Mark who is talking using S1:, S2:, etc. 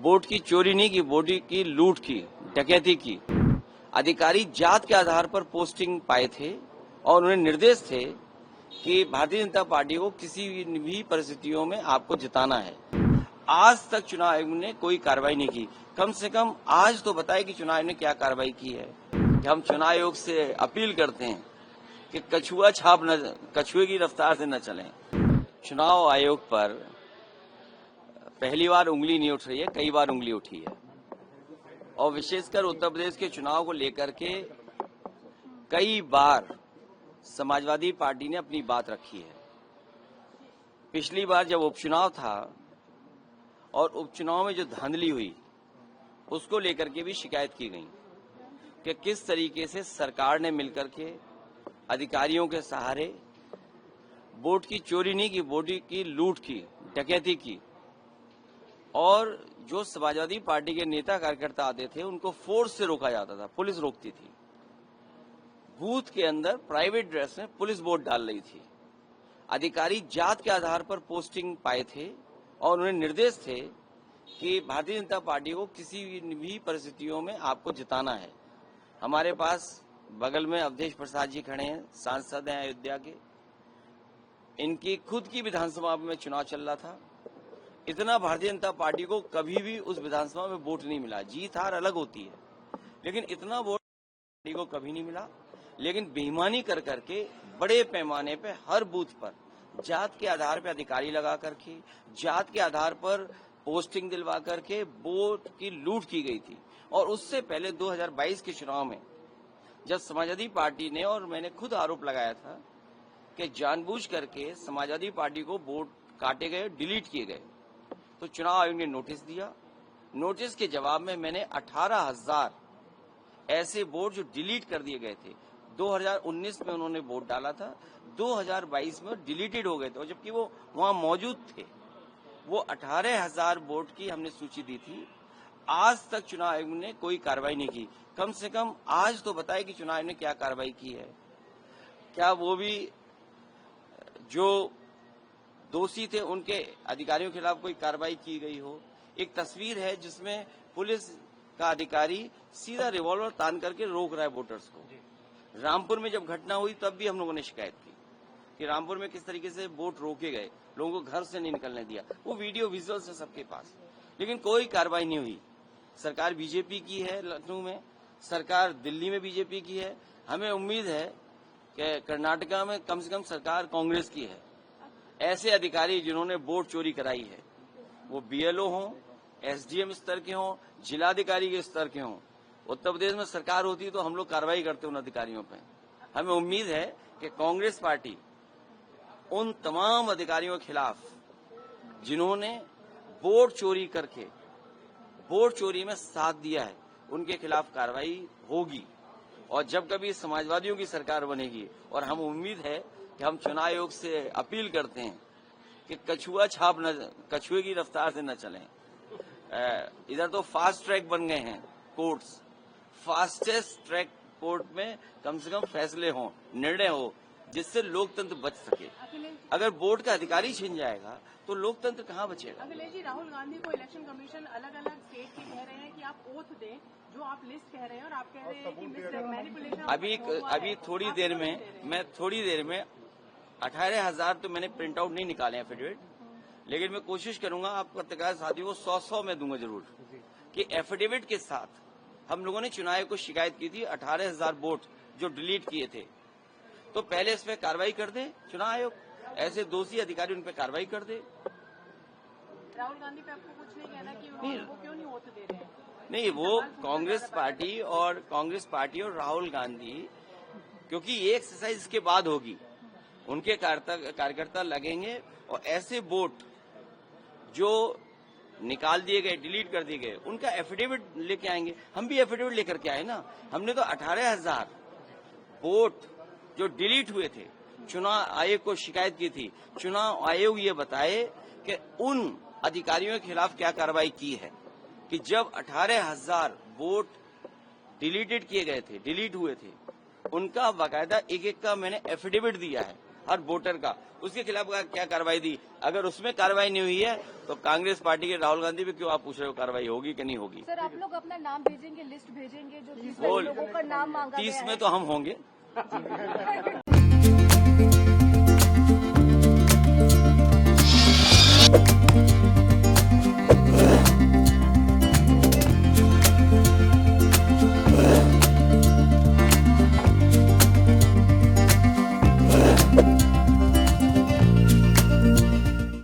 S1: Vote की चोरी नहीं की, वोट की लूट की, डकैती की। अधिकारी जात के आधार पर पोस्टिंग पाए थे और उन्हें निर्देश थे कि भारतीय जनता पार्टी को किसी भी परिस्थितियों में आपको जिताना है। आज तक चुनाव आयोग ने कोई कार्रवाई नहीं की। कम से कम आज तो बताए कि चुनाव आयोग ने क्या कार्रवाई की है। कि हम चुनाव आयोग से अपील करते हैं कि कछुए की रफ्तार से न चलें। चुनाव आयोग पर पहली बार उंगली नहीं उठ रही है, कई बार उंगली उठी है और विशेषकर उत्तर प्रदेश के चुनाव को लेकर के कई बार समाजवादी पार्टी ने अपनी बात रखी है। पिछली बार जब उपचुनाव था और उपचुनाव में जो धांधली हुई उसको लेकर के भी शिकायत की गई कि किस तरीके से सरकार ने मिलकर के अधिकारियों के सहारे वोट की चोरी नहीं की, वोट की लूट की, डकैती की और जो समाजवादी पार्टी के नेता कार्यकर्ता आते थे उनको फोर्स से रोका जाता था, पुलिस रोकती थी। बूथ के अंदर प्राइवेट ड्रेस में पुलिस वोट डाल रही थी। अधिकारी जात के आधार पर पोस्टिंग पाए थे और उन्हें निर्देश थे कि भारतीय जनता पार्टी को किसी भी परिस्थितियों में आपको जिताना है। हमारे पास बगल में अवधेश प्रसाद जी खड़े हैं, सांसद हैं अयोध्या के। इनकी खुद की विधानसभा में चुनाव चल रहा था। इतना भारतीय जनता पार्टी को कभी भी उस विधानसभा में वोट नहीं मिला। जीत हार अलग होती है, लेकिन इतना वोट पार्टी को कभी नहीं मिला। लेकिन बेईमानी कर करके बड़े पैमाने पे हर बूथ पर जात के आधार पर अधिकारी लगा करके, जात के आधार पर पोस्टिंग दिलवा करके वोट की लूट की गई थी। और उससे पहले 2022 के चुनाव में जब समाजवादी पार्टी ने, और मैंने खुद आरोप लगाया था कि जानबूझ करके समाजवादी पार्टी को वोट काटे गए, डिलीट किए गए, तो चुनाव आयोग ने नोटिस दिया। नोटिस के जवाब में मैंने 18,000 ऐसे वोट जो डिलीट कर दिए गए थे, 2019 में उन्होंने वोट डाला था, 2022 में डिलीटेड हो गए थे, और जबकि वो वहां मौजूद थे। वो 18,000 वोट की हमने सूची दी थी। आज तक चुनाव आयोग ने कोई कार्रवाई नहीं की। कम से कम आज तो बताए कि चुनाव आयोग ने क्या कार्रवाई की है। क्या वो भी जो दोषी थे उनके अधिकारियों के खिलाफ कोई कार्रवाई की गई हो। एक तस्वीर है जिसमें पुलिस का अधिकारी सीधा रिवॉल्वर तान करके रोक रहा है वोटर्स को। रामपुर में जब घटना हुई तब भी हम लोगों ने शिकायत की कि रामपुर में किस तरीके से वोट रोके गए, लोगों को घर से नहीं निकलने दिया। वो वीडियो विजुअल्स है सबके पास, लेकिन कोई कार्रवाई नहीं हुई। सरकार बीजेपी की है लखनऊ में, सरकार दिल्ली में बीजेपी की है। हमें उम्मीद है कि कर्नाटका में कम से कम सरकार कांग्रेस की है। ऐसे अधिकारी जिन्होंने वोट चोरी कराई है, वो बीएलओ हों, एसडीएम स्तर के हों, जिलाधिकारी के स्तर के हों, उत्तर प्रदेश में सरकार होती तो हम लोग कार्रवाई करते उन अधिकारियों पर। हमें उम्मीद है कि कांग्रेस पार्टी उन तमाम अधिकारियों के खिलाफ जिन्होंने वोट चोरी करके वोट चोरी में साथ दिया है, उनके खिलाफ कार्रवाई होगी। और जब कभी समाजवादियों की सरकार बनेगी, और हम उम्मीद है कि हम चुनाव आयोग से अपील करते हैं कि कछुए की रफ्तार से न चलें। इधर तो फास्ट ट्रैक बन गए हैं कोर्ट्स, फास्टेस्ट ट्रैक कोर्ट में कम से कम फैसले हों, निर्णय हो, जिससे लोकतंत्र बच सके। अगर वोट का अधिकारी छिन जाएगा तो लोकतंत्र कहाँ बचेगा।
S2: अखिलेश जी, राहुल गांधी को इलेक्शन कमीशन अलग अलग स्टेट के कह रहे हैं कि आप ओथ दें, जो आप लिस्ट कह रहे हैं, और आप कह रहे हैं कि मैनिपुलेशन।
S1: अभी थोड़ी देर में 18,000 तो मैंने प्रिंट आउट नहीं निकाले एफिडेविट, लेकिन मैं कोशिश करूंगा आप पत्रकार साथियों को 100 में दूंगा जरूर कि एफिडेविट के साथ हम लोगों ने चुनाव को शिकायत की थी 18,000 वोट जो डिलीट किए थे। तो पहले इस पे कार्रवाई कर दे चुनाव आयोग, ऐसे दोषी अधिकारी उन पे कार्रवाई कर दे।
S2: राहुल गांधी पे आपको कुछ नहीं कहना कि वो क्यों नहीं वोट दे रहे हैं?
S1: नहीं, वो कांग्रेस पार्टी और राहुल गांधी, क्योंकि ये एक्सरसाइज इसके बाद होगी, उनके कार्यकर्ता लगेंगे और ऐसे वोट जो निकाल दिए गए, डिलीट कर दिए गए, उनका एफिडेविट लेके आएंगे। हम भी एफिडेविट लेकर के आए ना। हमने तो 18,000 वोट जो डिलीट हुए थे चुनाव आयोग को शिकायत की थी। चुनाव आयोग ये बताए कि उन अधिकारियों के खिलाफ क्या कार्रवाई की है कि जब 18,000 वोट डिलीटेड किए गए थे, डिलीट हुए थे, उनका बाकायदा एक एक का मैंने एफिडेविट दिया है। हर वोटर का, उसके खिलाफ क्या कार्रवाई दी? अगर उसमें कार्रवाई नहीं हुई है तो कांग्रेस पार्टी के राहुल गांधी भी क्यों आप पूछ रहे हो कार्रवाई होगी कि नहीं होगी?
S3: सर, आप लोग अपना नाम भेजेंगे, लिस्ट भेजेंगे जो 30 लोगों का नाम मांगा गया है?
S1: 30 में तो हम होंगे।